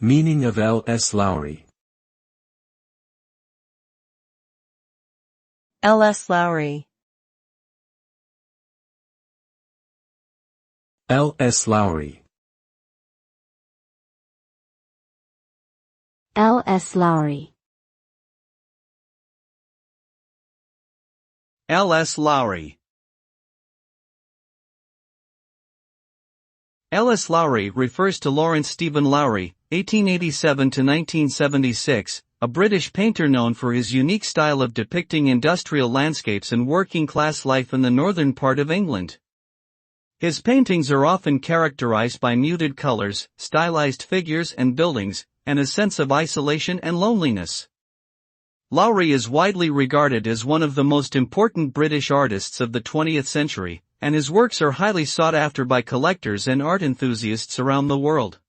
Meaning of L S Lowry. L S Lowry. L S Lowry. L S Lowry. L S Lowry. L S Lowry refers to Lawrence Stephen Lowry, 1887 to 1976, a British painter known for his unique style of depicting industrial landscapes and working-class life in the northern part of England. His paintings are often characterized by muted colors, stylized figures and buildings, and a sense of isolation and loneliness. Lowry is widely regarded as one of the most important British artists of the 20th century, and his works are highly sought after by collectors and art enthusiasts around the world.